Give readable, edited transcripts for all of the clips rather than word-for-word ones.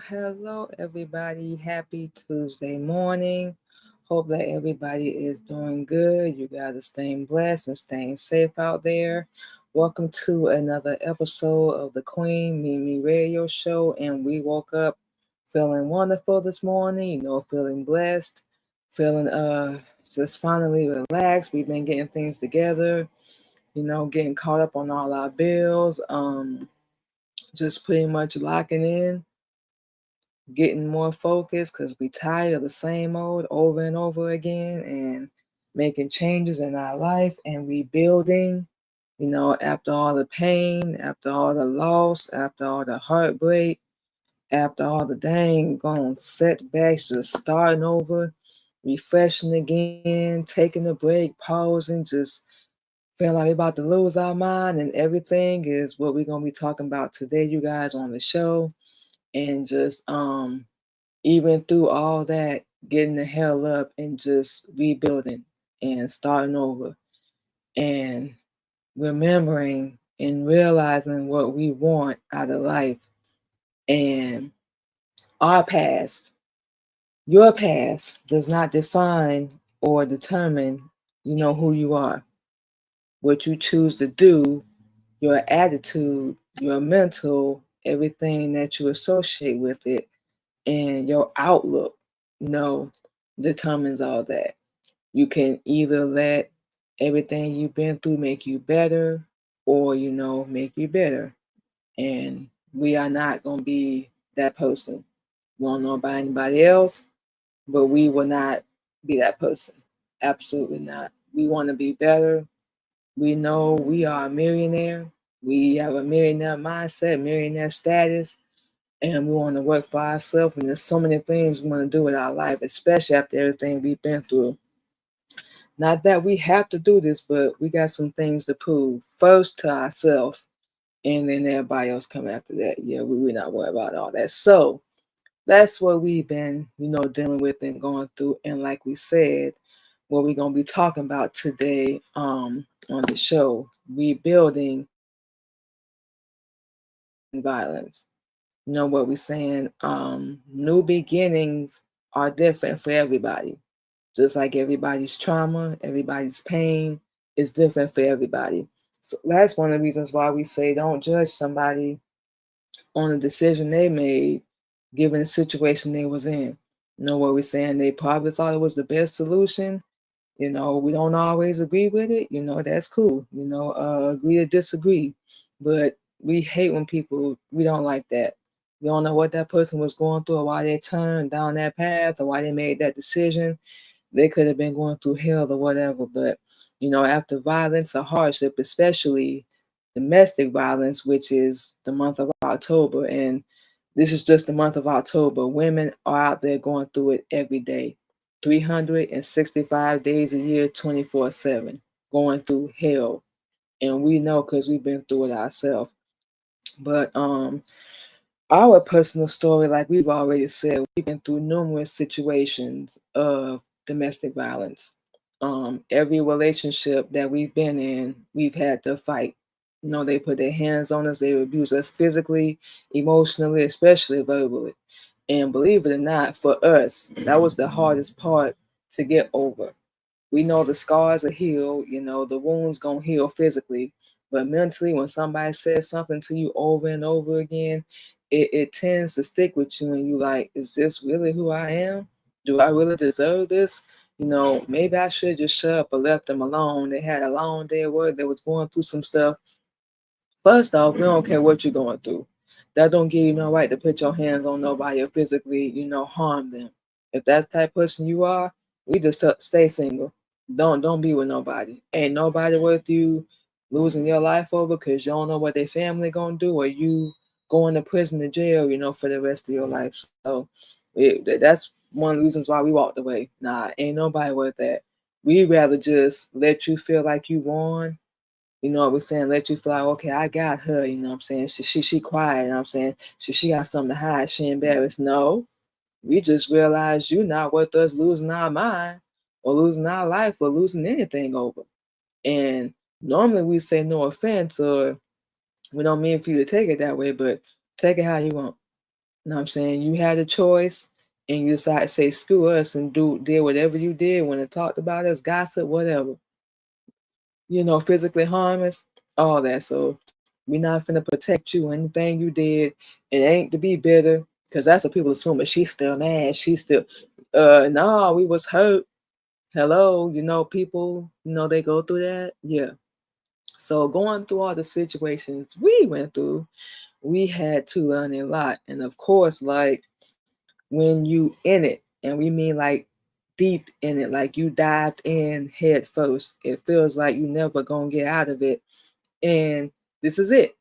Hello, everybody. Happy Tuesday morning. Hope that everybody is doing good. You guys are staying blessed and staying safe out there. Welcome to another episode of the Queen Mimi Radio Show. And we woke up feeling wonderful this morning, feeling blessed, feeling just finally relaxed. We've been getting things together, getting caught up on all our bills, just pretty much locking in, getting more focused because we tired of the same old over and over again, and making changes in our life and rebuilding, after all the pain, after all the loss, after all the heartbreak, after all the dang gone setbacks, just starting over, refreshing again, taking a break, pausing, just feeling like we're about to lose our mind, and everything is what we're going to be talking about today, you guys, on the show. And just even through all that, getting the hell up and just rebuilding and starting over and remembering and realizing what we want out of life. And our past, your past, does not define or determine, who you are. What you choose to do, your attitude, your mental, everything that you associate with it, and your outlook, you know, determines all that. You can either let everything you've been through make you better or, make you better. And we are not going to be that person. We don't know about anybody else, but we will not be that person. Absolutely not. We want to be better. We know we are a millionaire. We have a millionaire mindset, millionaire status, and we want to work for ourselves. And there's so many things we want to do with our life, especially after everything we've been through. Not that we have to do this, but we got some things to prove first to ourselves, and then everybody else come after that. Yeah, we're not worried about all that. So that's what we've been, dealing with and going through. And like we said, what we're gonna be talking about today on the show, rebuilding violence. You know what we're saying? New beginnings are different for everybody. Just like everybody's trauma, everybody's pain is different for everybody. So that's one of the reasons why we say don't judge somebody on a decision they made given the situation they was in. You know what we're saying? They probably thought it was the best solution. We don't always agree with it. That's cool. Agree to disagree. But we hate when we don't like that. We don't know what that person was going through or why they turned down that path or why they made that decision. They could have been going through hell or whatever. But, after violence or hardship, especially domestic violence, which is the month of October, and this is just the month of October, women are out there going through it every day. 365 days a year, 24/7, going through hell. And we know because we've been through it ourselves. But our personal story, like we've already said, we've been through numerous situations of domestic violence. Every relationship that we've been in, we've had to fight. They put their hands on us, they abuse us physically, emotionally, especially verbally. And believe it or not, for us, that was the hardest part to get over. We know the scars are healed, the wounds gonna heal physically, but mentally, when somebody says something to you over and over again, it tends to stick with you, and you like, is this really who I am? Do I really deserve this? Maybe I should just shut up or left them alone. They had a long day at work. They was going through some stuff. First off, we don't care what you're going through. That don't give you no right to put your hands on nobody or physically, harm them. If that's the type of person you are, we just stay single. Don't be with nobody. Ain't nobody worth you losing your life over because you don't know what their family gonna do, or you going to prison or jail, for the rest of your life. So that's one of the reasons why we walked away. Nah, ain't nobody worth that. We rather just let you feel like you won, what we're saying, let you feel like, okay, I got her, what I'm saying? She quiet, what I'm saying? She got something to hide, she embarrassed. No, we just realized you're not worth us losing our mind or losing our life or losing anything over. And normally we say no offense, or we don't mean for you to take it that way, but take it how you want. You know what I'm saying? You had a choice and you decided to say screw us and did whatever you did when it talked about us, gossip, whatever. Physically harm us, all that. So we're not finna protect you. Anything you did, it ain't to be bitter, because that's what people assume. But she's still mad. She's still, no, we was hurt. Hello, people, they go through that. Yeah. So going through all the situations we went through, we had to learn a lot. And of course, like when you in it, and we mean like deep in it, like you dived in head first, it feels like you never gonna get out of it. And this is it.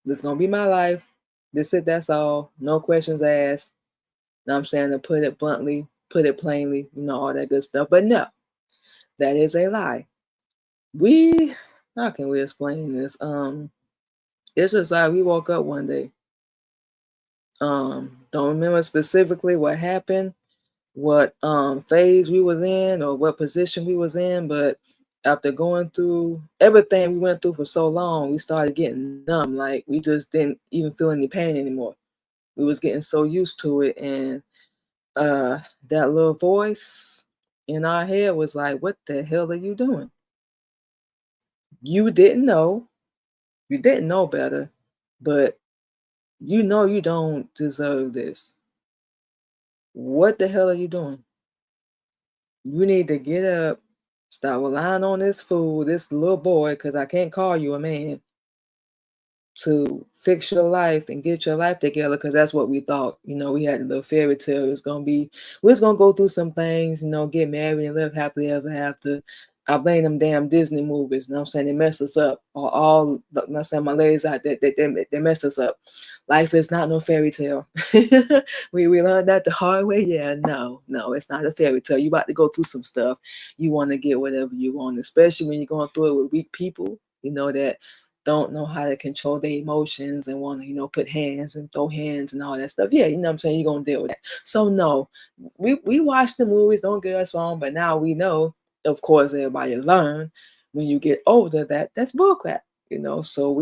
This is gonna be my life. This it, that's all. No questions asked. Know what I'm saying, to put it bluntly, put it plainly, all that good stuff. But no, that is a lie. We How can we explain this? It's just like we woke up one day. Don't remember specifically what happened, what phase we was in or what position we was in, but after going through everything we went through for so long, we started getting numb. Like we just didn't even feel any pain anymore. We was getting so used to it, and uh that little voice in our head was like, what the hell are you doing? You didn't know. You didn't know better, but you don't deserve this. What the hell are you doing? You need to get up, stop relying on this fool, this little boy, because I can't call you a man, to fix your life and get your life together, because that's what we thought. We had a little fairy tale. It was gonna be, we was gonna go through some things, get married and live happily ever after. I blame them damn Disney movies. You know what I'm saying? They mess us up. Or all, I'm not saying my ladies out there, they mess us up. Life is not no fairy tale. we learned that the hard way. Yeah, no, it's not a fairy tale. You about to go through some stuff. You want to get whatever you want, especially when you're going through it with weak people, that don't know how to control their emotions and want to, put hands and throw hands and all that stuff. Yeah, you know what I'm saying? You're going to deal with that. So, no, we watch the movies, don't get us wrong, but now we know, of course, everybody learn when you get older that's bullcrap, So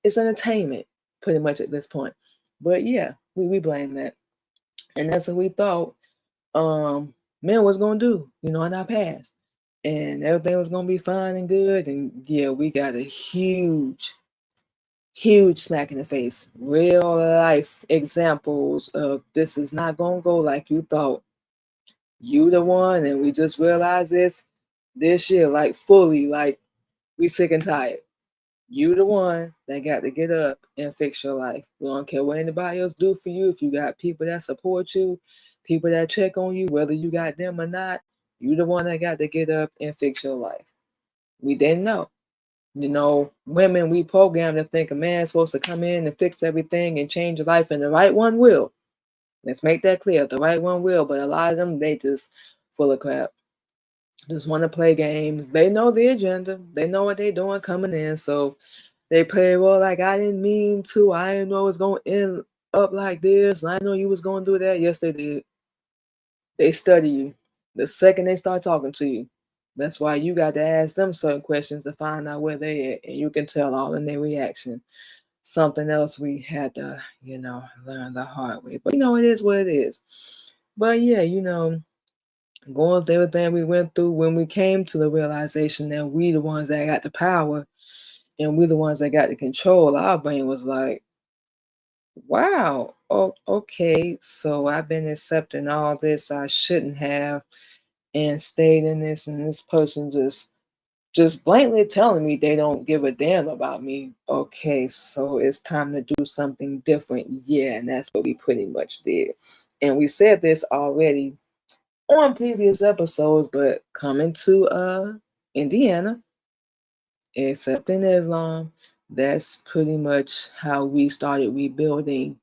it's entertainment pretty much at this point. But yeah, we blame that. And that's what we thought men was going to do, in our past. And everything was going to be fine and good. And yeah, we got a huge smack in the face. Real life examples of this is not gonna go like you thought. You the one, and we just realized this year, like fully, like we sick and tired. You the one that got to get up and fix your life. We don't care what anybody else do for you. If you got people that support you, people that check on you, whether you got them or not, you the one that got to get up and fix your life. We didn't know. Women, we programmed to think a man's supposed to come in and fix everything and change your life, and the right one will. Let's make that clear. The right one will, but a lot of them, they just full of crap. Just want to play games. They know the agenda. They know what they're doing coming in. So they play, well, like, I didn't mean to. I didn't know it was going to end up like this. I know you was going to do that. Yes, they did. They study you. The second they start talking to you, that's why you got to ask them certain questions to find out where they at, and you can tell all in their reaction. Something else we had to, learn the hard way. But it is what it is. But yeah, going through everything we went through, when we came to the realization that we the ones that got the power and we the ones that got the control, our brain was like, wow, oh, okay, so I've been accepting all this I shouldn't have and stayed in this, and this person just blatantly telling me they don't give a damn about me. Okay, so it's time to do something different. Yeah, and that's what we pretty much did. And we said this already on previous episodes, but coming to Indiana, accepting Islam, that's pretty much how we started rebuilding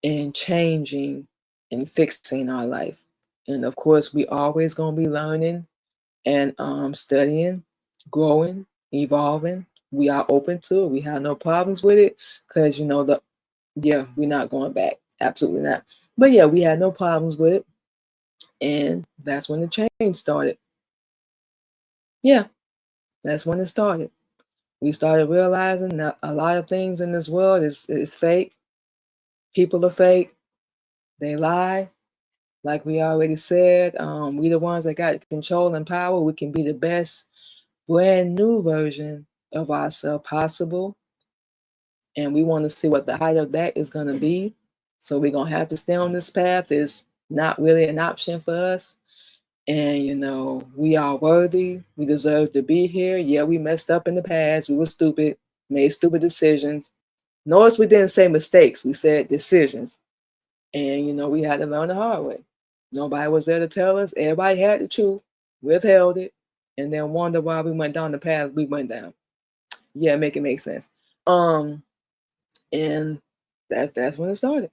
and changing and fixing our life. And of course, we always gonna be learning and studying, growing, evolving. We are open to it. We have no problems with it, because we're not going back. Absolutely not. But yeah, we had no problems with it, and that's when the change started. Yeah, that's when it started. We started realizing that a lot of things in this world is fake. People are fake. They lie. Like we already said, we the ones that got control and power. We can be the best brand new version of ourselves possible. And we want to see what the height of that is going to be. So we're going to have to stay on this path. It's not really an option for us. And, we are worthy. We deserve to be here. Yeah, we messed up in the past. We were stupid, made stupid decisions. Notice we didn't say mistakes. We said decisions. And, we had to learn the hard way. Nobody was there to tell us. Everybody had the truth, withheld it, and then wonder why we went down the path we went down. Yeah, make it make sense. And that's when it started.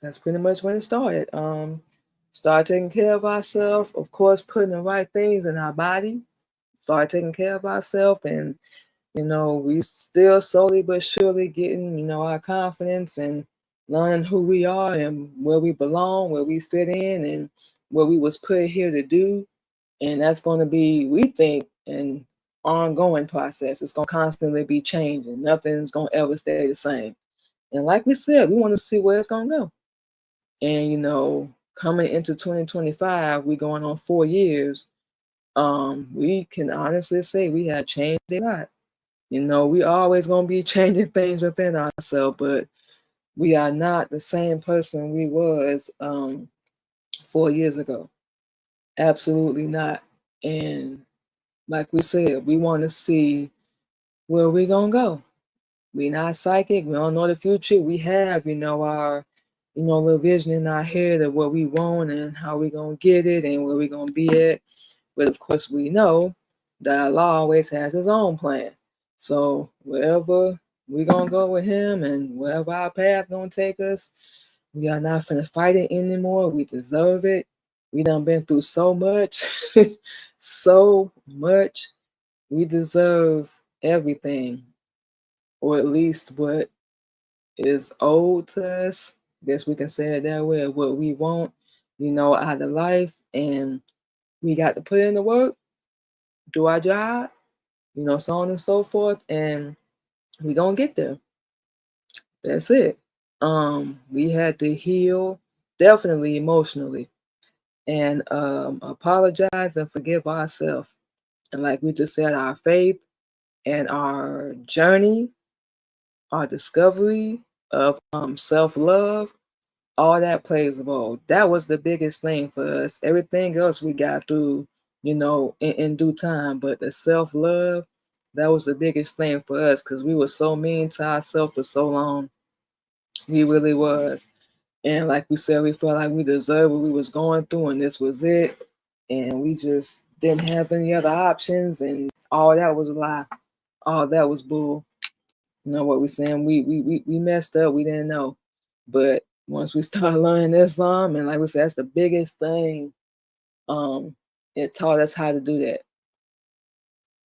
That's pretty much when it started. Start taking care of ourselves, of course, putting the right things in our body. Start taking care of ourselves, and we still slowly but surely getting our confidence and learning who we are and where we belong, where we fit in, and what we was put here to do. And that's going to be, we think, an ongoing process. It's going to constantly be changing. Nothing's going to ever stay the same. And like we said, we want to see where it's going to go. And coming into 2025, we're going on 4 years. We can honestly say we have changed a lot. We always gonna be changing things within ourselves, but we are not the same person we was 4 years ago. Absolutely not. And like we said, we want to see where we gonna go. We not psychic. We don't know the future. We have, our, little vision in our head of what we want and how we gonna get it and where we gonna be at. But of course, we know that Allah always has His own plan. So wherever we're gonna go with Him and wherever our path gonna take us, we are not finna fight it anymore. We deserve it. We done been through so much, so much. We deserve everything, or at least what is owed to us. Guess we can say it that way. What we want, out of life, and we got to put in the work, do our job, so on and so forth, and we gonna get there. That's it. We had to heal, definitely emotionally, and apologize and forgive ourselves. And like we just said, our faith and our journey, our discovery of self-love, all that plays a role. That was the biggest thing for us. Everything else we got through, in due time. But the self-love, that was the biggest thing for us because we were so mean to ourselves for so long. We really was. And like we said, we felt like we deserved what we was going through and this was it. And we just didn't have any other options. And all that was a lie. All that was bull. You know what we're saying? We messed up. We didn't know. But once we started learning Islam, and like we said, that's the biggest thing. It taught us how to do that.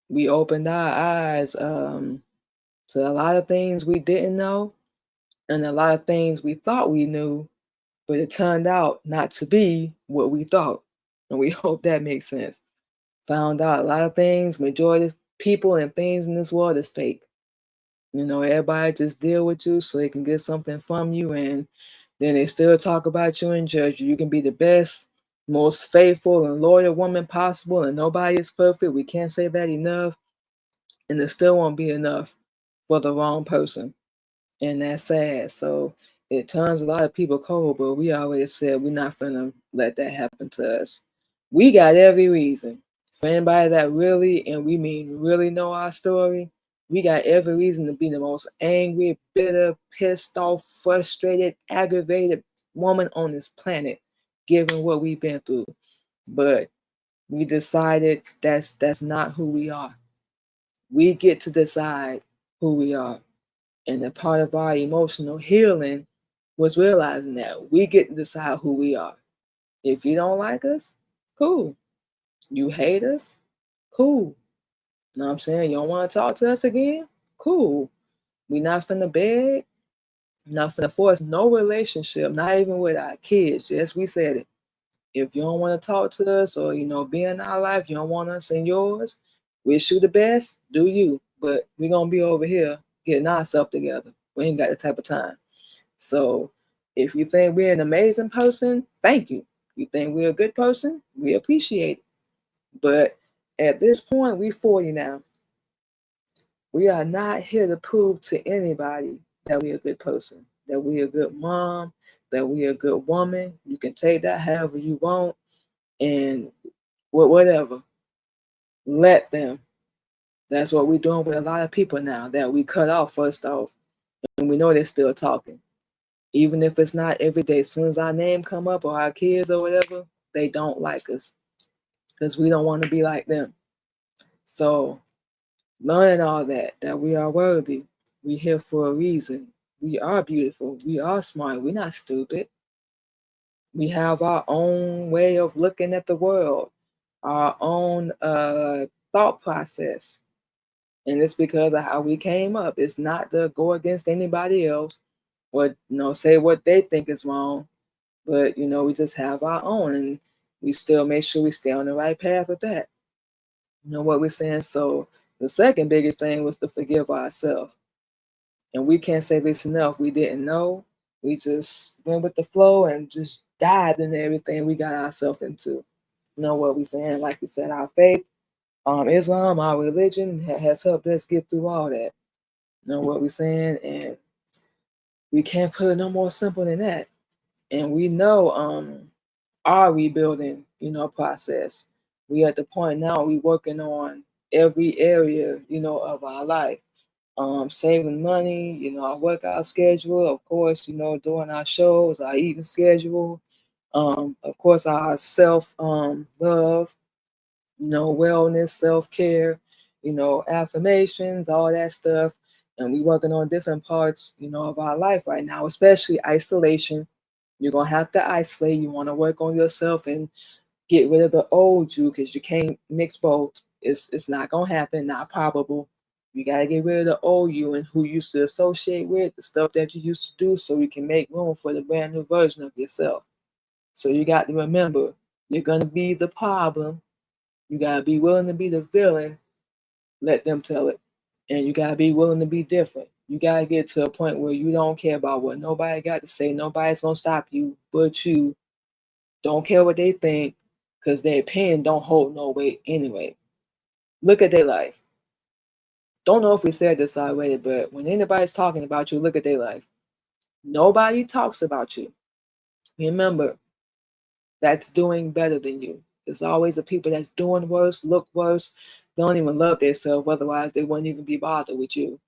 We opened our eyes to a lot of things we didn't know, and a lot of things we thought we knew, but it turned out not to be what we thought. And we hope that makes sense. Found out a lot of things, majority of people and things in this world is fake. Everybody just deal with you so they can get something from you, and then they still talk about you and judge you. You can be the best, most faithful and loyal woman possible, and nobody is perfect. We can't say that enough, and it still won't be enough for the wrong person, and that's sad. So it turns a lot of people cold, but we always said we're not gonna let that happen to us. We got every reason. For anybody that really, and we mean really know our story, we got every reason to be the most angry, bitter, pissed off, frustrated, aggravated woman on this planet, given what we've been through. But we decided that's not who we are. We get to decide who we are. And a part of our emotional healing was realizing that we get to decide who we are. If you don't like us, cool. You hate us, cool. You know what I'm saying? You don't want to talk to us again? Cool. We not finna beg, not finna force no relationship, not even with our kids. Yes, we said it. If you don't want to talk to us or, be in our life, you don't want us in yours, wish you the best, do you. But we're going to be over here getting ourselves together. We ain't got the type of time. So If you think we're an amazing person, thank you. You think we're a good person, we appreciate it. But at this point, we 40 now. We are not here to prove to anybody that we're a good person, that we're a good mom, that we're a good woman. You can take that however you want and whatever. Let them. That's what we're doing with a lot of people now that we cut off first off. And we know they're still talking. Even if it's not every day, as soon as our name come up or our kids or whatever, they don't like us because we don't want to be like them. So learning all that we are worthy, we're here for a reason. We are beautiful. We are smart. We're not stupid. We have our own way of looking at the world, our own thought process. And it's because of how we came up. It's not to go against anybody else or say what they think is wrong. But we just have our own, and we still make sure we stay on the right path with that. You know what we're saying? So the second biggest thing was to forgive ourselves. And we can't say this enough. We didn't know. We just went with the flow and just dived into everything we got ourselves into. You know what we're saying? Like we said, our faith, Islam, our religion has helped us get through all that. You know what we're saying? And we can't put it no more simple than that. And we know our rebuilding, process. We at the point now we working on every area, of our life. Saving money, our workout schedule, of course, doing our shows, our eating schedule, of course, our self love, wellness, self-care, affirmations, all that stuff. And we working on different parts, of our life right now, especially isolation. You're gonna have to isolate. You want to work on yourself and get rid of the old you because you can't mix both. It's not gonna happen, not probable. You gotta get rid of the old you and who you used to associate with, the stuff that you used to do, so we can make room for the brand new version of yourself. So you got to remember, you're gonna be the problem. You gotta be willing to be the villain. Let them tell it. And you gotta be willing to be different. You gotta get to a point where you don't care about what nobody got to say. Nobody's gonna stop you but you. Don't care what they think, because their opinion don't hold no weight anyway. Look at their life. Don't know if we said this already, but when anybody's talking about you, look at their life. Nobody talks about you. Remember, that's doing better than you. There's always the people that's doing worse, look worse, don't even love themselves, otherwise they wouldn't even be bothered with you.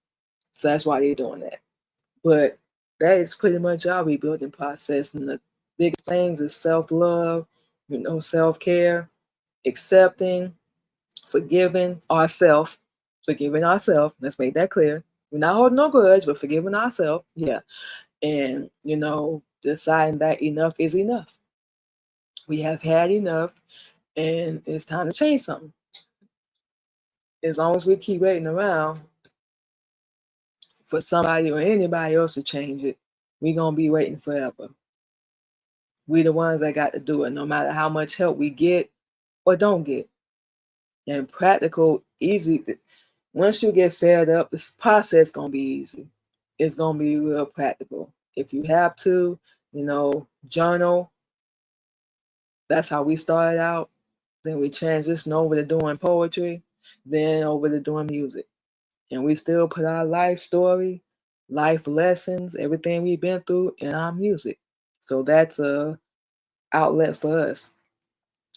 So that's why they're doing that. But that is pretty much our rebuilding process. And the biggest things is self-love, self-care, accepting, forgiving ourselves. Let's make that clear. We're not holding no grudge, but forgiving ourselves. Yeah. And, deciding that enough is enough. We have had enough and it's time to change something. As long as we keep waiting around for somebody or anybody else to change it, we're going to be waiting forever. We the ones that got to do it, no matter how much help we get or don't get. And practical, easy. Once you get fed up, this process gonna be easy. It's gonna be real practical. If you have to, journal. That's how we started out. Then we transitioned over to doing poetry, then over to doing music. And we still put our life story, life lessons, everything we've been through in our music. So that's a outlet for us.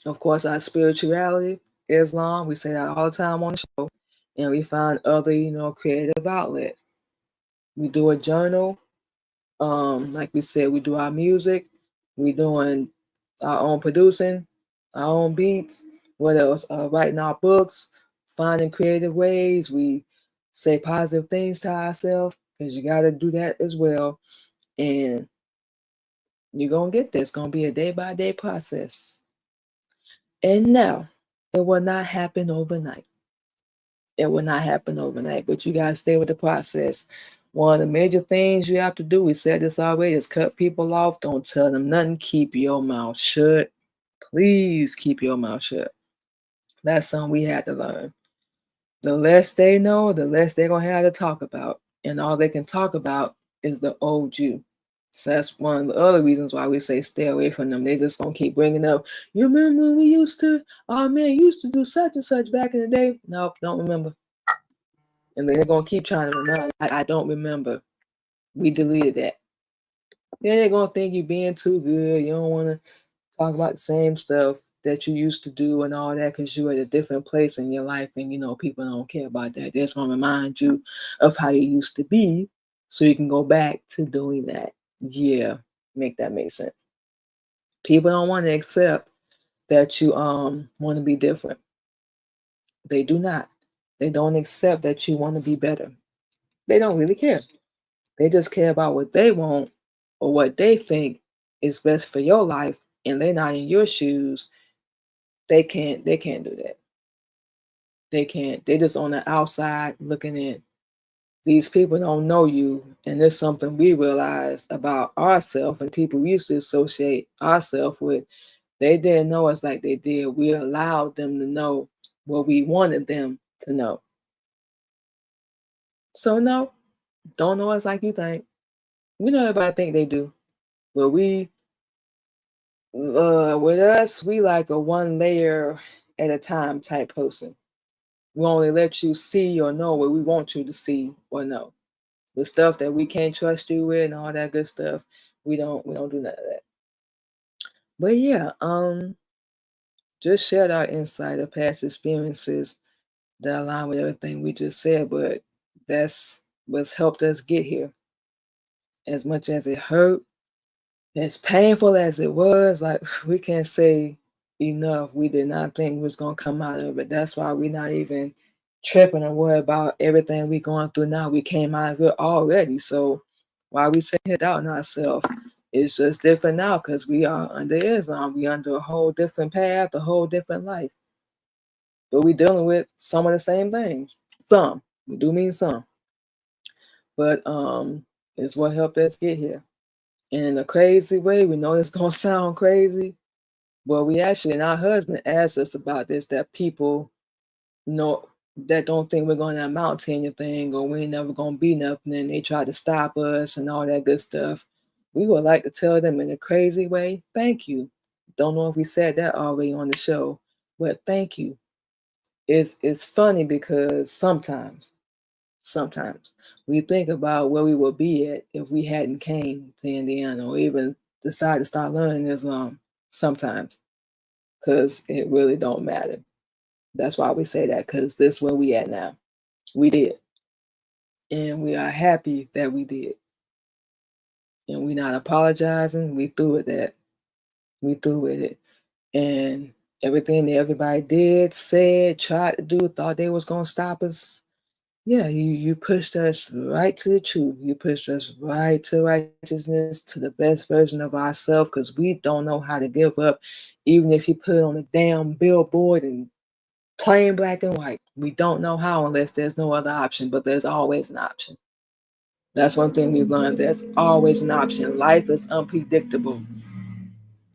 Of course, our spirituality, Islam, we say that all the time on the show, and we find other, creative outlets. We do a journal, like we said, we do our music, we doing our own producing, our own beats. What else? Writing our books, finding creative ways. We say positive things to ourselves because you got to do that as well, and you're gonna get this. It's gonna be a day by day process. And now, it will not happen overnight. It will not happen overnight, but you got to stay with the process. One of the major things you have to do, we said this already, is cut people off. Don't tell them nothing. Keep your mouth shut. Please keep your mouth shut. That's something we had to learn. The less they know, the less they're going to have to talk about. And all they can talk about is the old you. So that's one of the other reasons why we say stay away from them. They just gonna keep bringing up. You remember when we used to? Oh man, you used to do such and such back in the day. Nope, don't remember. And then they're gonna keep trying to remind. I don't remember. We deleted that. Then they're gonna think you're being too good. You don't want to talk about the same stuff that you used to do and all that because you're at a different place in your life, and people don't care about that. They just want to remind you of how you used to be, so you can go back to doing that. Yeah, make that make sense. People don't want to accept that you want to be different. They do not. They don't accept that you want to be better. They don't really care. They just care about what they want or what they think is best for your life, and they're not in your shoes. They can't do that. They can't. They're just on the outside looking in. These people don't know you, and it's something we realize about ourselves and people we used to associate ourselves with. They didn't know us like they did. We allowed them to know what we wanted them to know. So no, don't know us like you think. We know everybody think they do, but with us, we like a one layer at a time type person. We only let you see or know what we want you to see or know. The stuff that we can't trust you with and all that good stuff, we don't do none of that. But yeah, just shared our insight of past experiences that align with everything we just said, but that's what's helped us get here. As much as it hurt, as painful as it was, like we can't say enough. We did not think we was gonna come out of it. That's why we're not even tripping and worry about everything we going through now. We came out of it already. So why we sitting here doubting ourselves? It's just different now because we are under Islam. We under a whole different path, a whole different life. But we dealing with some of the same things. Some. We do mean some. But it's what helped us get here. And in a crazy way, we know it's gonna sound crazy, but we actually, and our husband asked us about this, that people know that don't think we're gonna amount to anything or we ain't never gonna be nothing, and they try to stop us and all that good stuff. We would like to tell them in a crazy way, thank you. Don't know if we said that already on the show, but thank you. It's funny because sometimes we think about where we would be at if we hadn't came to Indiana or even decided to start learning Islam sometimes, because it really don't matter. That's why we say that, because this is where we at now. We did, and we are happy that we did, and we not apologizing. We through with that. We through with it, and everything that everybody did, said, tried to do, thought they was gonna stop us. Yeah, you pushed us right to the truth. You pushed us right to righteousness, to the best version of ourselves, because we don't know how to give up, even if you put it on a damn billboard and plain black and white. We don't know how unless there's no other option, but there's always an option. That's one thing we've learned. There's always an option. Life is unpredictable.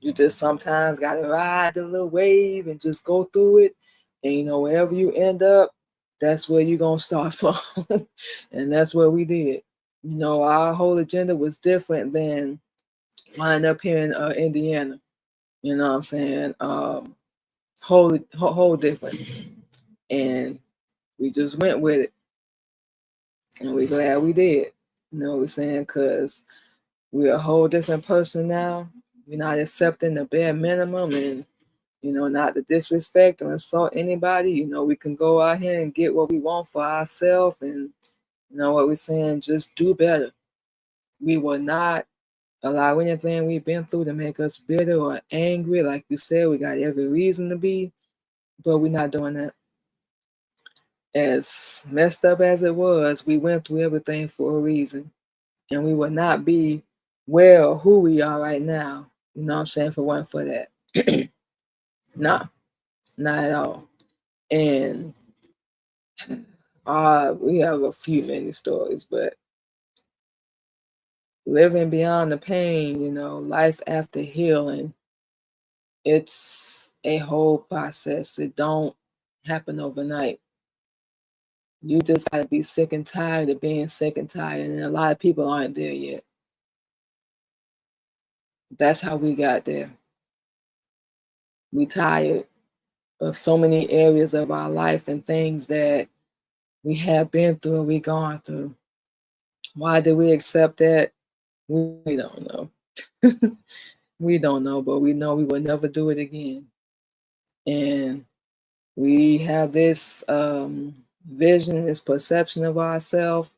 You just sometimes got to ride the little wave and just go through it. And wherever you end up, that's where you're going to start from. And that's what we did. Our whole agenda was different than lining up here in Indiana. You know what I'm saying? Whole different. And we just went with it. And we're glad we did. You know what I'm saying? Because we're a whole different person now. We're not accepting the bare minimum, and not to disrespect or insult anybody. We can go out here and get what we want for ourselves, and what we're saying, just do better. We will not allow anything we've been through to make us bitter or angry. Like we said, we got every reason to be, but we're not doing that. As messed up as it was, we went through everything for a reason, and we would not be where or who we are right now. You know what I'm saying? For one, for that. Nah, not at all. And we have a few many stories, but living beyond the pain, life after healing, it's a whole process. It don't happen overnight. You just gotta be sick and tired of being sick and tired, and a lot of people aren't there yet. That's how we got there. We tired of so many areas of our life and things that we have been through and we gone through. Why did we accept that? We don't know. We don't know, but we know we will never do it again. And we have this vision, this perception of ourselves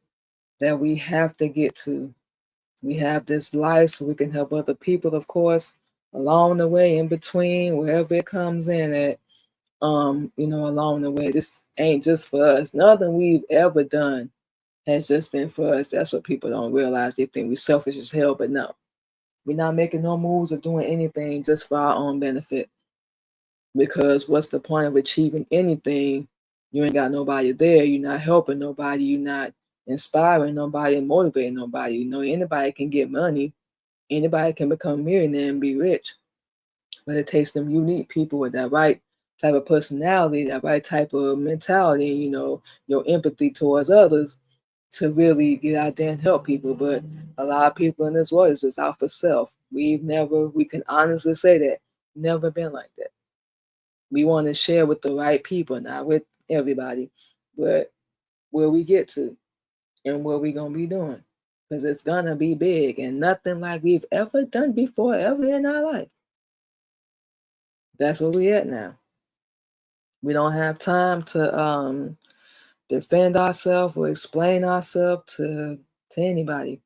that we have to get to. We have this life so we can help other people, of course, along the way, in between, wherever it comes in at, along the way. This ain't just for us. Nothing we've ever done has just been for us. That's what people don't realize. They think we're selfish as hell, but no. We're not making no moves or doing anything just for our own benefit. Because what's the point of achieving anything? You ain't got nobody there. You're not helping nobody. You're not inspiring nobody and motivating nobody. Anybody can get money. Anybody can become a millionaire and be rich. But it takes them unique people with that right type of personality, that right type of mentality, your empathy towards others to really get out there and help people. But a lot of people in this world is just out for self. We can honestly say that, never been like that. We want to share with the right people, not with everybody, but where we get to and what we going to be doing. Because it's going to be big and nothing like we've ever done before, ever in our life. That's where we at now. We don't have time to defend ourselves or explain ourselves to anybody.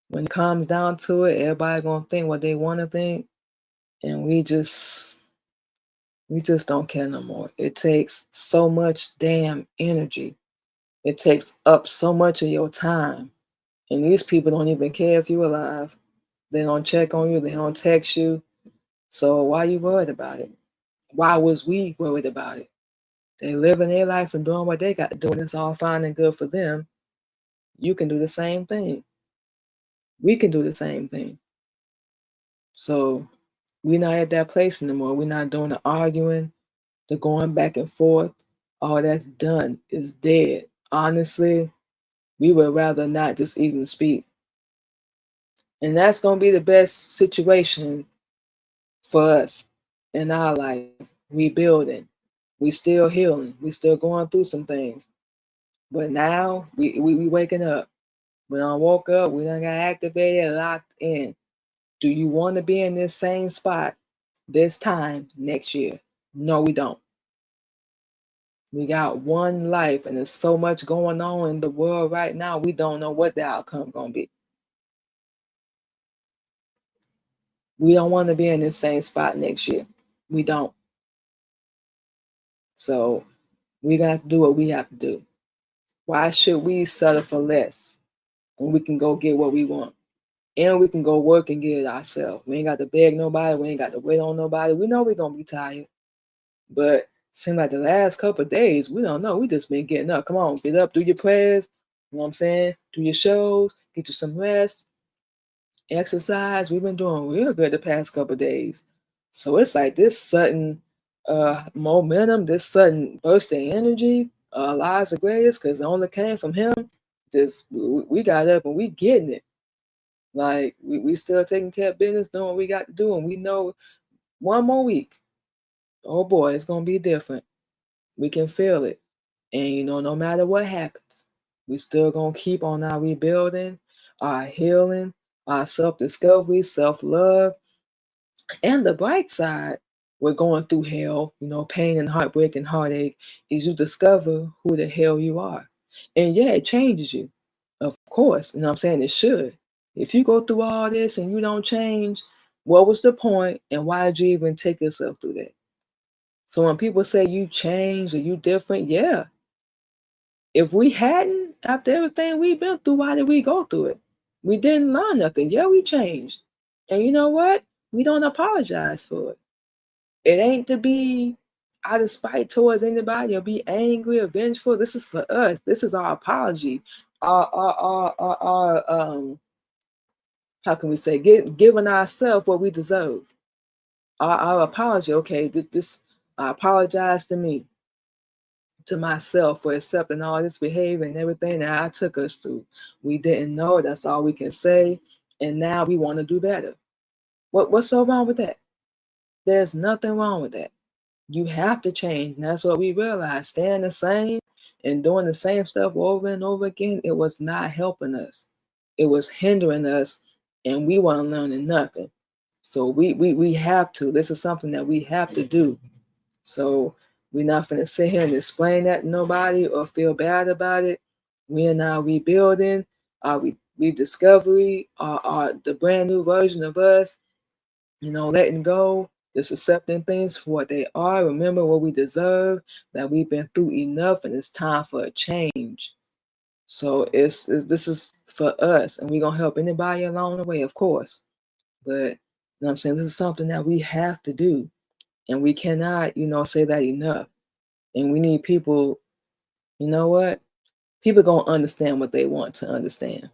When it comes down to it, everybody gonna think what they want to think, and we just don't care no more. It takes so much damn energy. It takes up so much of your time, and these people don't even care if you're alive. They don't check on you. They don't text you. So why you worried about it? Why was we worried about it? They living their life and doing what they got to do, and it's all fine and good for them. You can do the same thing. We can do the same thing. So we're not at that place anymore. We're not doing the arguing, the going back and forth. All that's done is dead. Honestly, we would rather not just even speak. And that's going to be the best situation for us in our life. We building. We still healing. We still going through some things. But now we waking up. We done woke up. We done got activated, locked in. Do you want to be in this same spot this time next year? No, we don't. We got one life, and there's so much going on in the world right now. We don't know what the outcome gonna be. We don't want to be in this same spot next year. We don't. So we got to do what we have to do. Why should we settle for less when we can go get what we want? And we can go work and get it ourselves. We ain't got to beg nobody. We ain't got to wait on nobody. We know we're going to be tired. But seems like the last couple of days, we don't know. We just been getting up. Come on, get up, do your prayers. You know what I'm saying? Do your shows, get you some rest, exercise. We've been doing real good the past couple of days. So it's like this sudden momentum, this sudden burst of energy, lies the greatest because it only came from him. Just we got up and we getting it. Like we still taking care of business, doing what we got to do, and we know one more week. Oh boy, it's gonna be different. We can feel it. And no matter what happens, we still gonna keep on our rebuilding, our healing, our self-discovery, self-love. And the bright side, we're going through hell, pain and heartbreak and heartache, is you discover who the hell you are. And yeah, it changes you. Of course, what I'm saying? It should. If you go through all this and you don't change, what was the point and why did you even take yourself through that? So when people say you changed or you different, yeah. If we hadn't, after everything we've been through, why did we go through it? We didn't learn nothing. Yeah, we changed. And you know what? We don't apologize for it. It ain't to be out of spite towards anybody or be angry or vengeful. This is for us. This is our apology. Our how can we say, giving ourselves what we deserve. Our apology. Okay, this I apologize to me, to myself, for accepting all this behavior and everything that I took us through. We didn't know. That's all we can say. And now we want to do better. What's so wrong with that? There's nothing wrong with that. You have to change. And that's what we realized. Staying the same and doing the same stuff over and over again, it was not helping us. It was hindering us, and we weren't learning nothing. So we have to. This is something that we have to do. So we're not going to sit here and explain that to nobody or feel bad about it. We are now rebuilding, our rediscovery, our the brand new version of us, letting go, just accepting things for what they are. Remember what we deserve, that we've been through enough and it's time for a change. So this is for us, and we're going to help anybody along the way, of course. But, what I'm saying, this is something that we have to do, and we cannot, say that enough. And we need people, you know what? People going to understand what they want to understand.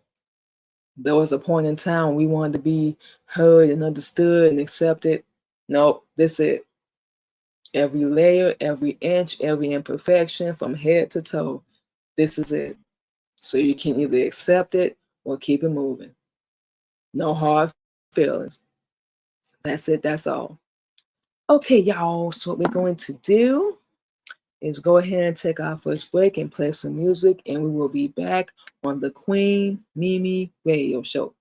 There was a point in time when we wanted to be heard and understood and accepted. Nope, this is it. Every layer, every inch, every imperfection from head to toe, this is it. So you can either accept it or keep it moving. No hard feelings. That's it, that's all. Okay, y'all, so what we're going to do is go ahead and take our first break and play some music, and we will be back on the Queen Mimi Radio Show.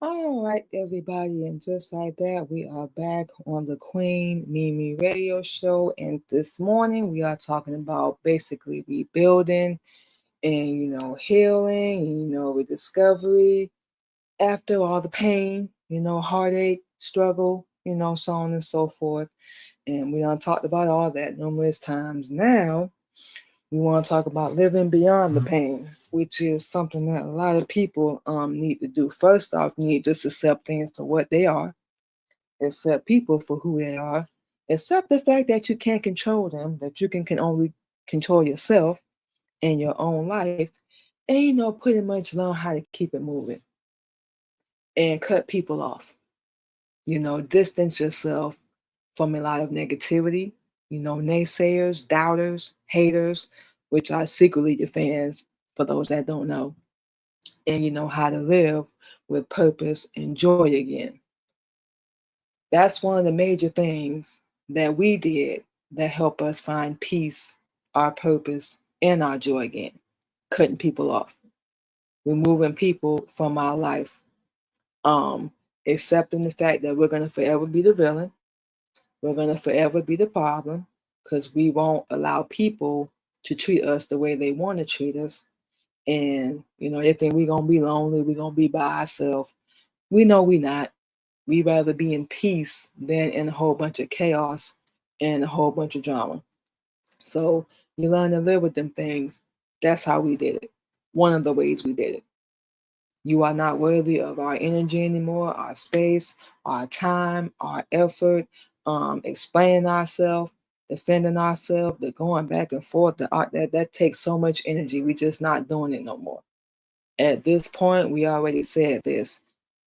All right, everybody, and just like that, we are back on the Queen Mimi Radio Show. And this morning, we are talking about basically rebuilding and healing, and rediscovery after all the pain, heartache, struggle, so on and so forth. And we done talked about all that numerous times. Now we want to talk about living beyond the pain, which is something that a lot of people need to do. First off, you need to just accept things for what they are, accept people for who they are, accept the fact that you can't control them, that you can only control yourself and your own life, and pretty much learn how to keep it moving and cut people off. Distance yourself from a lot of negativity, naysayers, doubters, haters, which are secretly your fans for those that don't know, and how to live with purpose and joy again. That's one of the major things that we did that help us find peace, our purpose, and our joy again. Cutting people off, removing people from our life, um, accepting the fact that we're going to forever be the villain. We're going to forever be the problem because we won't allow people to treat us the way they want to treat us. And, they think we're going to be lonely, we're going to be by ourselves. We know we're not. We rather be in peace than in a whole bunch of chaos and a whole bunch of drama. So you learn to live with them things. That's how we did it. One of the ways we did it. You are not worthy of our energy anymore, our space, our time, our effort, explaining ourselves, defending ourselves, the going back and forth. That takes so much energy. We're just not doing it no more. At this point, we already said this.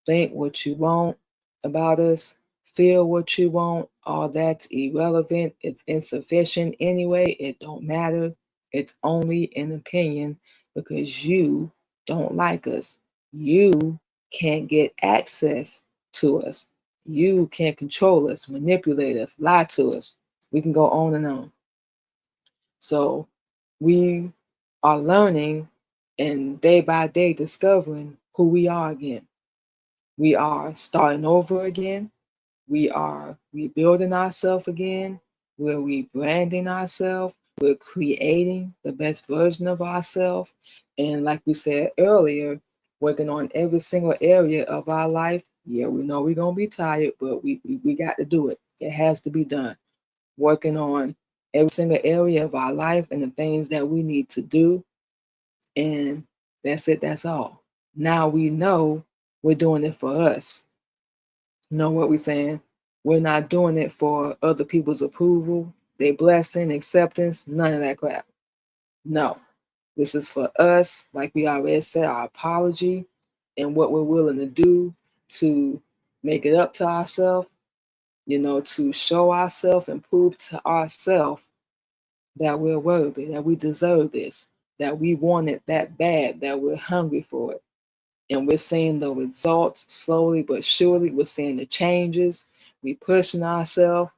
Think what you want about us, feel what you want. All that's irrelevant. It's insufficient anyway. It don't matter. It's only an opinion because you don't like us. You can't get access to us. You can't control us, manipulate us, lie to us. We can go on and on. So we are learning and day by day discovering who we are again. We are starting over again. We are rebuilding ourselves again. We're rebranding ourselves. We're creating the best version of ourselves. And like we said earlier, working on every single area of our life. Yeah, we know we're going to be tired, but we got to do it. It has to be done. Working on every single area of our life and the things that we need to do. And that's it. That's all. Now we know we're doing it for us. You know what we're saying? We're not doing it for other people's approval, their blessing, acceptance, none of that crap. No. This is for us, like we already said, our apology and what we're willing to do to make it up to ourselves, to show ourselves and prove to ourselves that we're worthy, that we deserve this, that we want it that bad, that we're hungry for it. And we're seeing the results slowly but surely. We're seeing the changes. We pushing ourselves,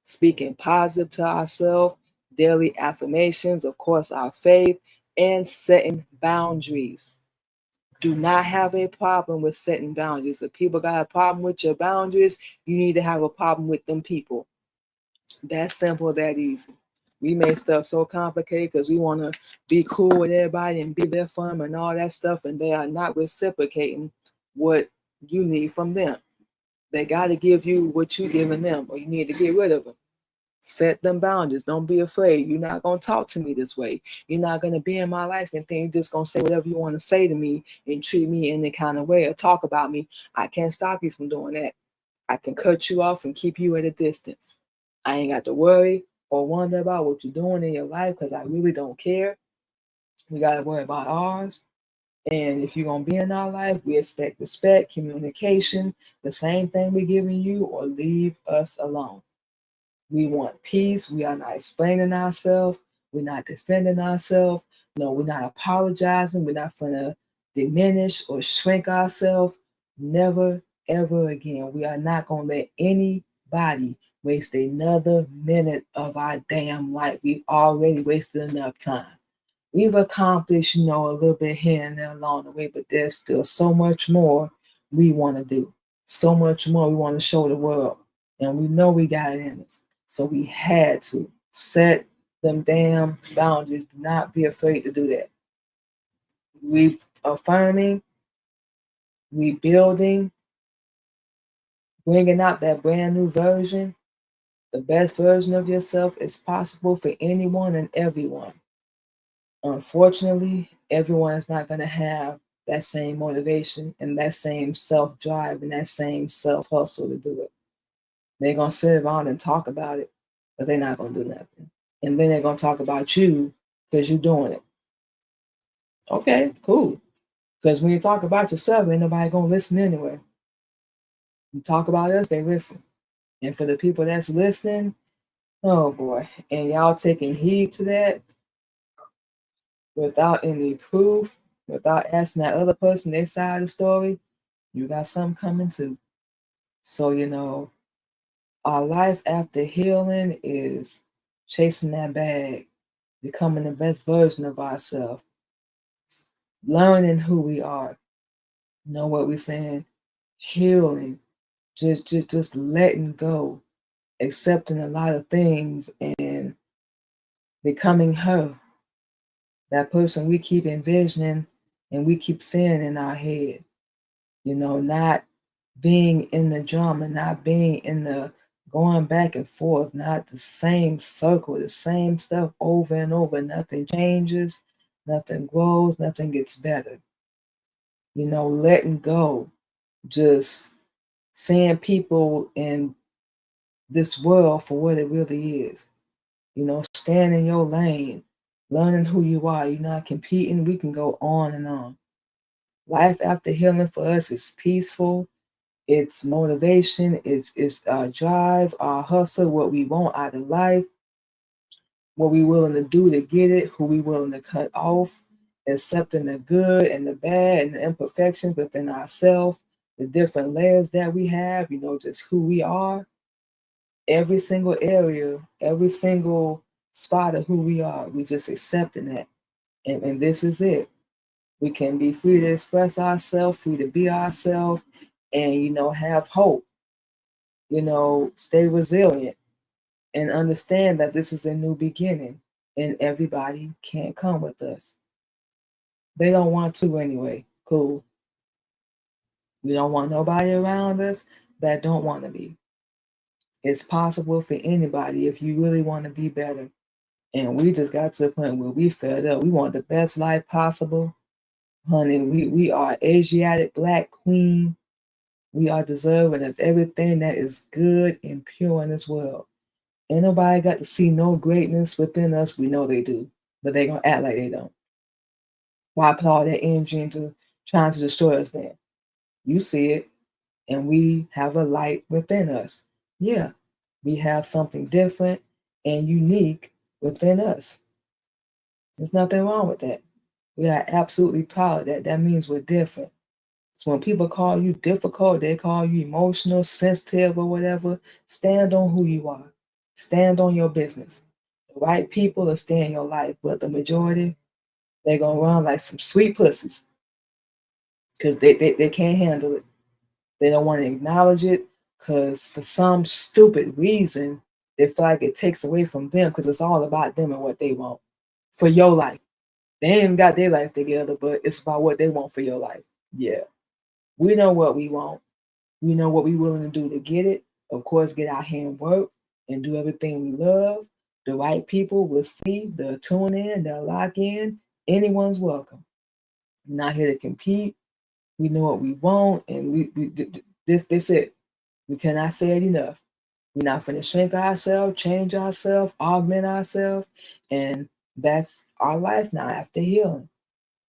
speaking positive to ourselves, daily affirmations, of course, our faith, and setting boundaries. Do not have a problem with setting boundaries. If people got a problem with your boundaries, you need to have a problem with them people. That simple, that easy. We make stuff so complicated because we want to be cool with everybody and be there for them and all that stuff, and they are not reciprocating what you need from them. They got to give you what you're giving them, or you need to get rid of them. Set them boundaries. Don't be afraid. You're not going to talk to me this way. You're not going to be in my life and think you're just going to say whatever you want to say to me and treat me in any kind of way or talk about me. I can't stop you from doing that. I can cut you off and keep you at a distance. I ain't got to worry or wonder about what you're doing in your life because I really don't care. We got to worry about ours. And if you're going to be in our life, we expect respect, communication, the same thing we're giving you, or leave us alone. We want peace. We are not explaining ourselves. We're not defending ourselves. No, we're not apologizing. We're not going to diminish or shrink ourselves. Never, ever again. We are not going to let anybody waste another minute of our damn life. We've already wasted enough time. We've accomplished, a little bit here and there along the way, but there's still so much more we want to do. So much more we want to show the world. And we know we got it in us. So we had to set them damn boundaries. Do not be afraid to do that. Affirming, rebuilding, bringing out that brand new version, the best version of yourself is possible for anyone and everyone. Unfortunately, everyone is not going to have that same motivation and that same self drive and that same self hustle to do it. They're going to sit around and talk about it, but they're not going to do nothing. And then they're going to talk about you because you're doing it. Okay, cool. Because when you talk about yourself, ain't nobody going to listen anyway. You talk about us, they listen. And for the people that's listening, oh boy, and y'all taking heed to that without any proof, without asking that other person their side of the story, you got something coming too. So, our life after healing is chasing that bag, becoming the best version of ourselves, learning who we are. You know what we're saying? Healing, just letting go, accepting a lot of things and becoming her, that person we keep envisioning and we keep seeing in our head. Not being in the drama, not being in the going back and forth, not the same circle, the same stuff over and over. Nothing changes, nothing grows, nothing gets better. Letting go, just seeing people in this world for what it really is. Staying in your lane, learning who you are. You're not competing. We can go on and on. Life after healing for us is peaceful. It's motivation. It's our drive, our hustle, what we want out of life, what we willing to do to get it, who we willing to cut off, accepting the good and the bad and the imperfections within ourselves, the different layers that we have, just who we are. Every single area, every single spot of who we are, we just accepting that. And this is it. We can be free to express ourselves, free to be ourselves, and have hope. Stay resilient and understand that this is a new beginning and everybody can't come with us. They don't want to anyway. Cool. We don't want nobody around us that don't want to be. It's possible for anybody if you really want to be better. And we just got to the point where we fed up. We want the best life possible. Honey, we are Asiatic Black Queen. We are deserving of everything that is good and pure in this world. Ain't nobody got to see no greatness within us. We know they do, but they gonna act like they don't. Why put all that energy into trying to destroy us then? You see it, and we have a light within us. Yeah, we have something different and unique within us. There's nothing wrong with that. We are absolutely proud of that. That means we're different. So when people call you difficult, they call you emotional, sensitive, or whatever, stand on who you are. Stand on your business. The right people will stay in your life, but the majority, they're going to run like some sweet pussies because they can't handle it. They don't want to acknowledge it because for some stupid reason, they feel like it takes away from them because it's all about them and what they want for your life. They ain't even got their life together, but it's about what they want for your life. Yeah. We know what we want. We know what we're willing to do to get it. Of course, get out here and work and do everything we love. The right people will see, they'll tune in, they'll lock in. Anyone's welcome. We're not here to compete. We know what we want, and this it. We cannot say it enough. We're not going to shrink ourselves, change ourselves, augment ourselves, and that's our life now after healing.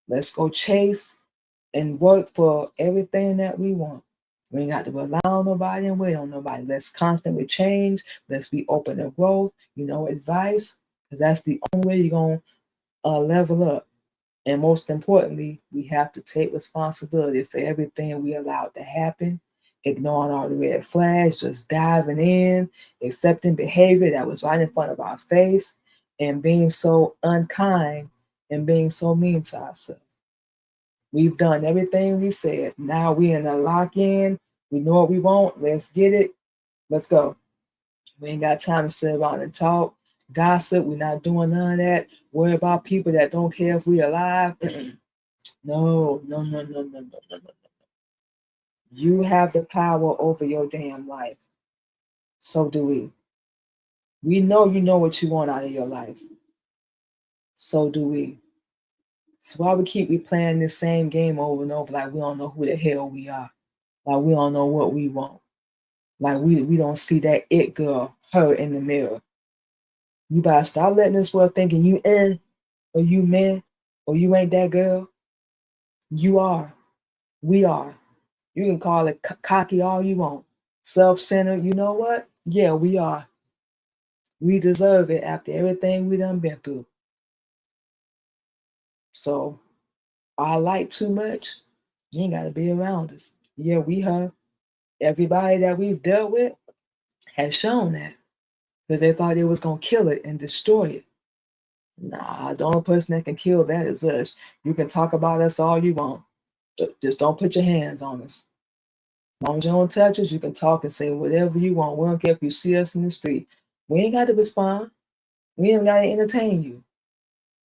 Let's go chase and work for everything that we want. We ain't got to rely on nobody and wait on nobody. Let's constantly change. Let's be open to growth. Advice, because that's the only way you're going to level up. And most importantly, we have to take responsibility for everything we allowed to happen, ignoring all the red flags, just diving in, accepting behavior that was right in front of our face, and being so unkind and being so mean to ourselves. We've done everything we said. Now we in a lock in. We know what we want. Let's get it. Let's go. We ain't got time to sit around and talk, gossip. We're not doing none of that. Worry about people that don't care if we're alive. No, no, no, no, no, no, no, no. You have the power over your damn life. So do we. We know you know what you want out of your life. So do we. So why we keep replaying this same game over and over like we don't know who the hell we are. Like we don't know what we want. Like we don't see that it girl, her in the mirror. You better stop letting this world thinking you in or you man or you ain't that girl. You are. We are. You can call it cocky all you want. Self-centered, you know what? Yeah, we are. We deserve it after everything we done been through. So our light too much, you ain't gotta be around us. Yeah, we her. Everybody that we've dealt with has shown that. Because they thought they was gonna kill it and destroy it. Nah, the only person that can kill that is us. You can talk about us all you want. Just don't put your hands on us. As long as you don't touch us, you can talk and say whatever you want. We don't care if you see us in the street. We ain't got to respond. We ain't got to entertain you.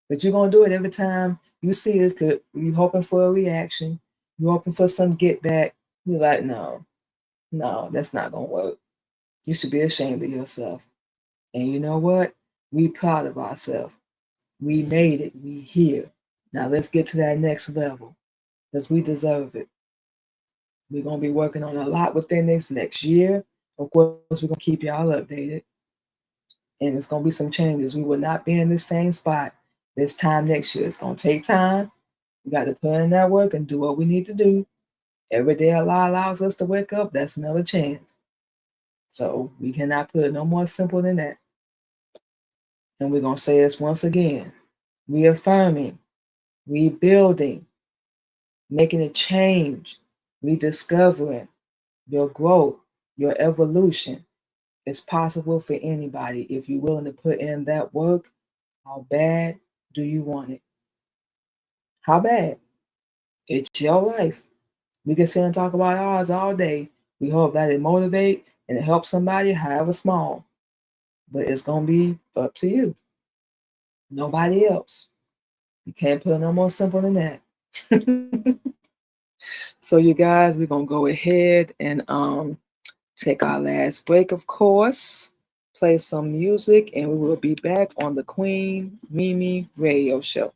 But you're going to do it every time you see us because you're hoping for a reaction. You're hoping for some get back. You're like, no, that's not going to work. You should be ashamed of yourself. And you know what? We proud of ourselves. We made it. We here. Now let's get to that next level because we deserve it. We're going to be working on a lot within this next year. Of course, we're going to keep y'all updated. And it's going to be some changes. We will not be in the same spot this time next year. It's going to take time. We got to put in that work and do what we need to do. Every day Allah allows us to wake up, that's another chance. So we cannot put it no more simple than that. And we're going to say this once again. Reaffirming, rebuilding, making a change, rediscovering your growth, your evolution is possible for anybody if you're willing to put in that work. How bad do you want it? How bad? It's your life. We can sit and talk about ours all day. We hope that it motivate and it helps somebody, however small. But it's gonna be up to you. Nobody else. You can't put it no more simple than that. So you guys, we're gonna go ahead and take our last break, of course, play some music, and we will be back on the Queen Mimi Radio Show.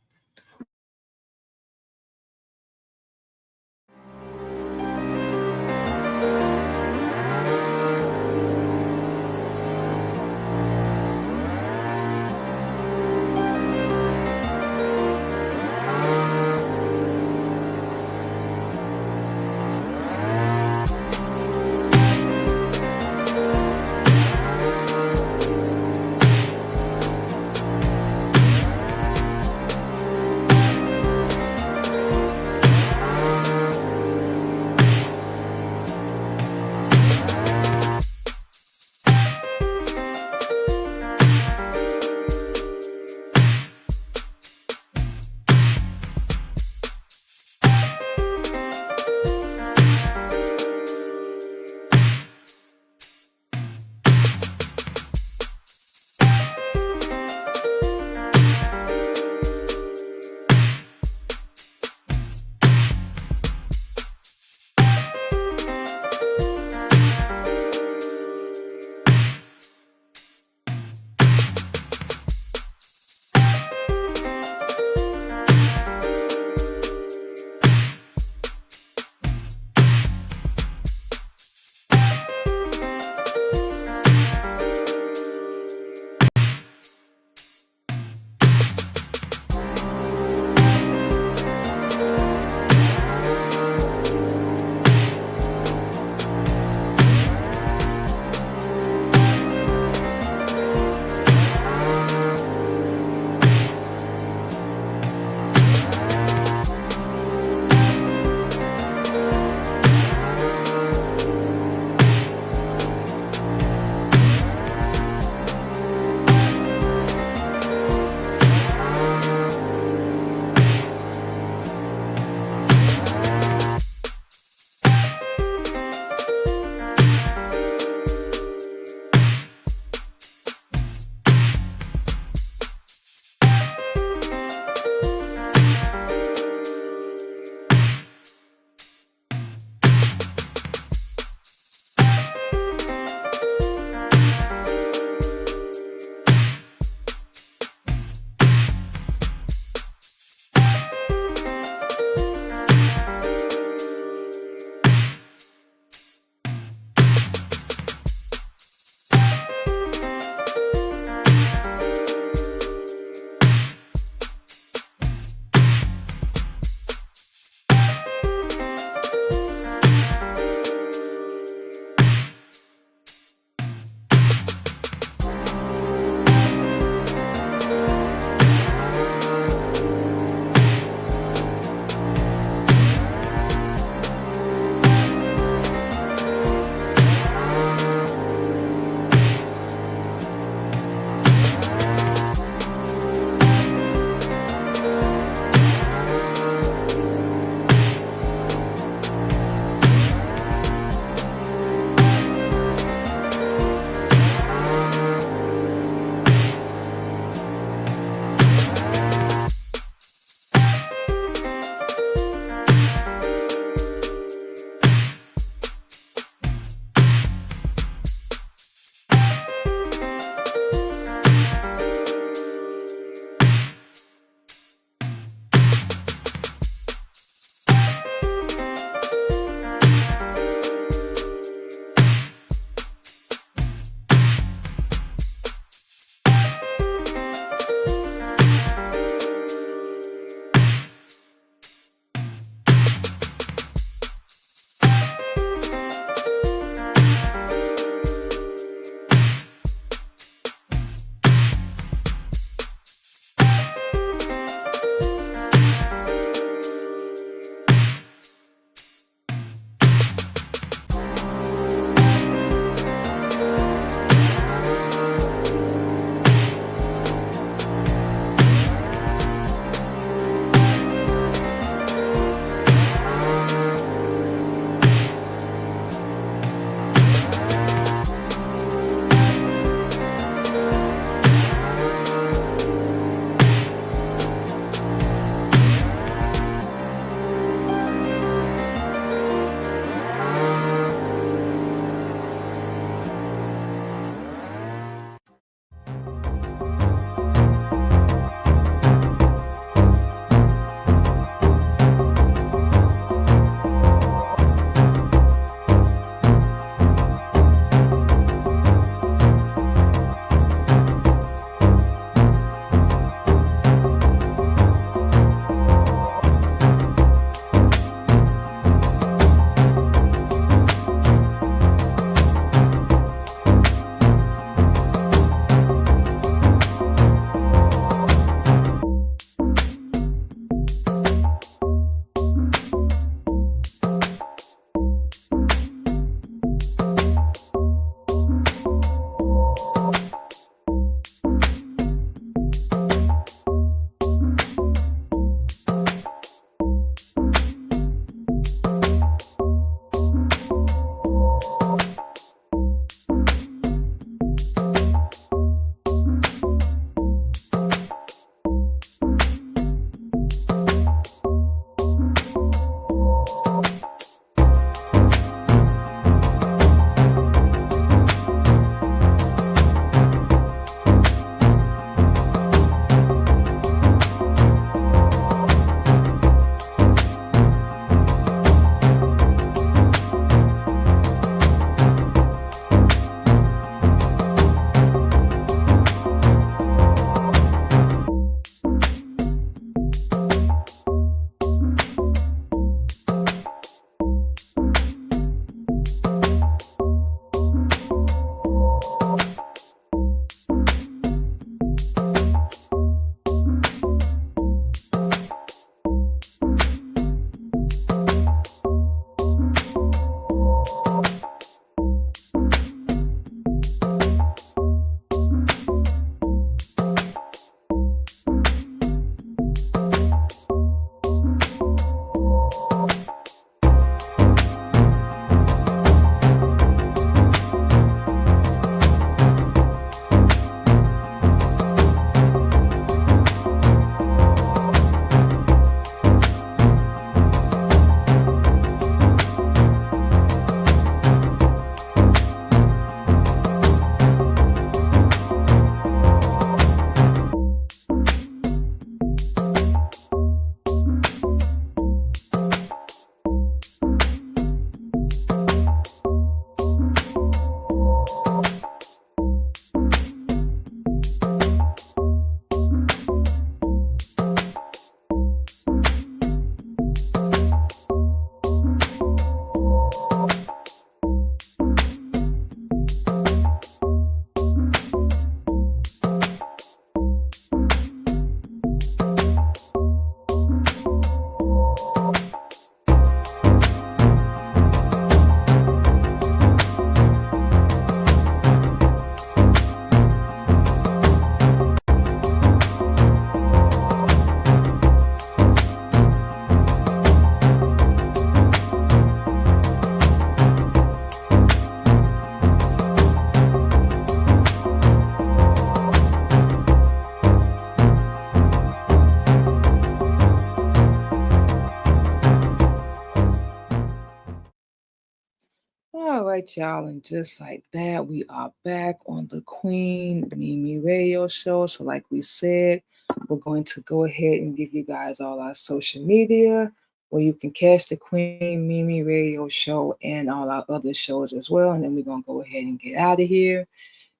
y'all, and just like that, we are back on the Queen Mimi Radio Show. So, like we said, we're going to go ahead and give you guys all our social media where you can catch the Queen Mimi Radio Show and all our other shows as well. And then we're going to go ahead and get out of here,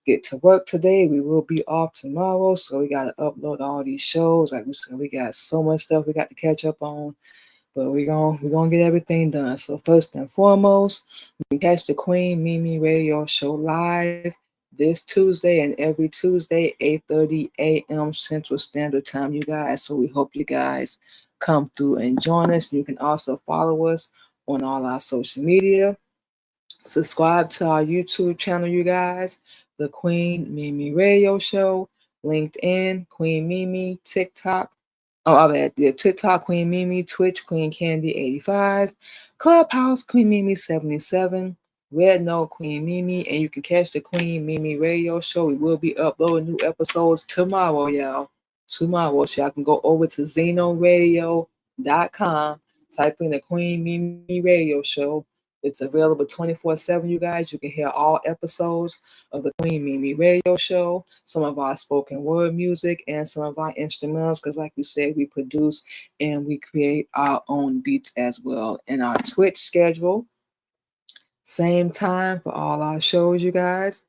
get to work today. We will be off tomorrow, so we got to upload all these shows. Like we said, we got so much stuff we got to catch up on. But we're gonna get everything done. So first and foremost, you can catch the Queen Mimi Radio Show live this Tuesday and every Tuesday, 8:30 a.m. Central Standard Time, you guys. So we hope you guys come through and join us. You can also follow us on all our social media. Subscribe to our YouTube channel, you guys. The Queen Mimi Radio Show, LinkedIn, Queen Mimi, TikTok. Oh, I bad. Yeah, TikTok, Queen Mimi, Twitch, Queen Candy 85, Clubhouse, Queen Mimi 77, Red Note, Queen Mimi, and you can catch the Queen Mimi Radio Show. We will be uploading new episodes tomorrow, y'all. Tomorrow, so y'all can go over to xenoradio.com, type in the Queen Mimi Radio Show. It's available 24/7, you guys. You can hear all episodes of the Queen Mimi Radio Show, some of our spoken word music, and some of our instrumentals, because like we said, we produce and we create our own beats as well. And our Twitch schedule, same time for all our shows, you guys.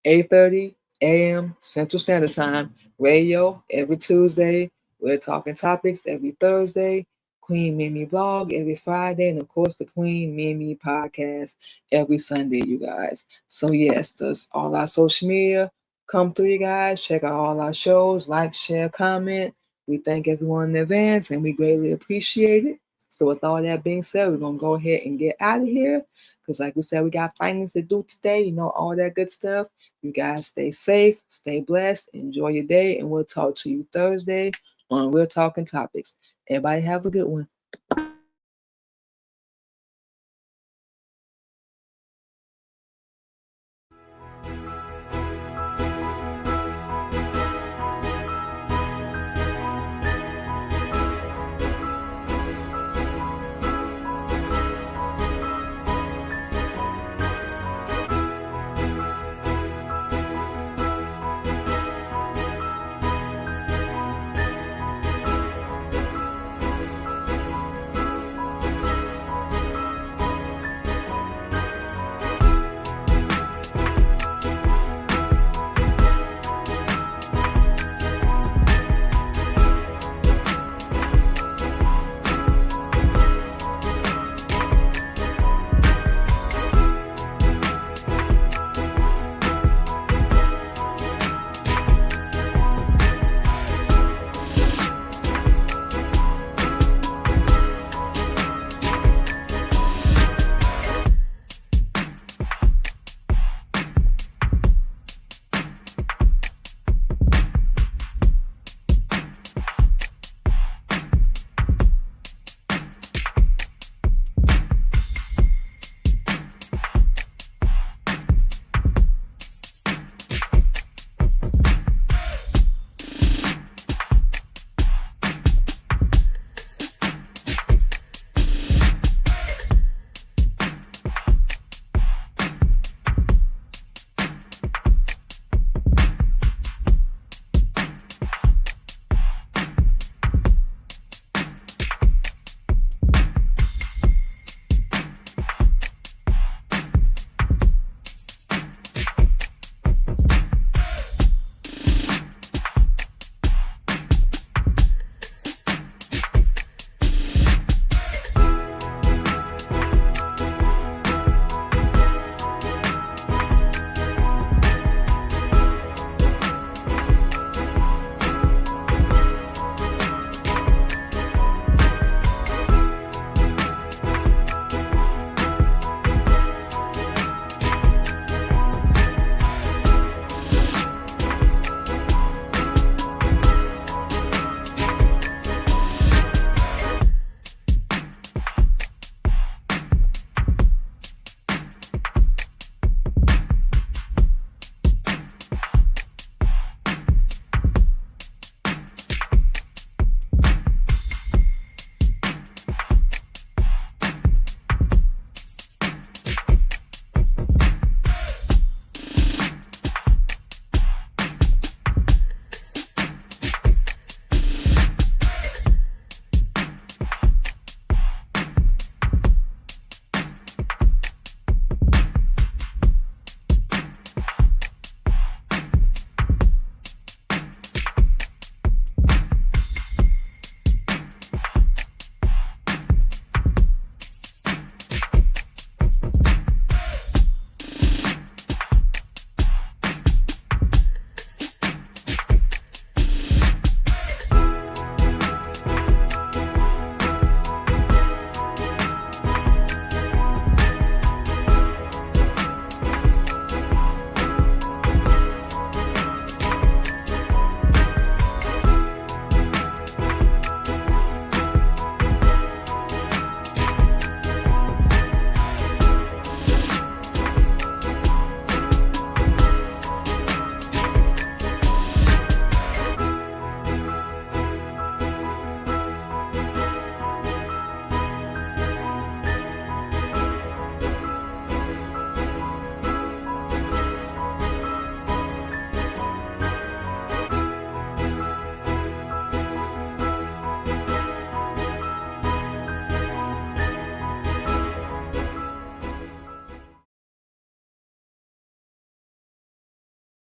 8:30 a.m. Central Standard Time. Radio every Tuesday. We're talking topics every Thursday. Queen Mimi blog every Friday. And of course, the Queen Mimi podcast every Sunday, you guys. So, yes, that's all our social media. Come through, you guys. Check out all our shows. Like, share, comment. We thank everyone in advance and we greatly appreciate it. So, with all that being said, we're going to go ahead and get out of here. Because, like we said, we got finance to do today, all that good stuff. You guys stay safe, stay blessed, enjoy your day, and we'll talk to you Thursday on We're Talking Topics. Everybody have a good one.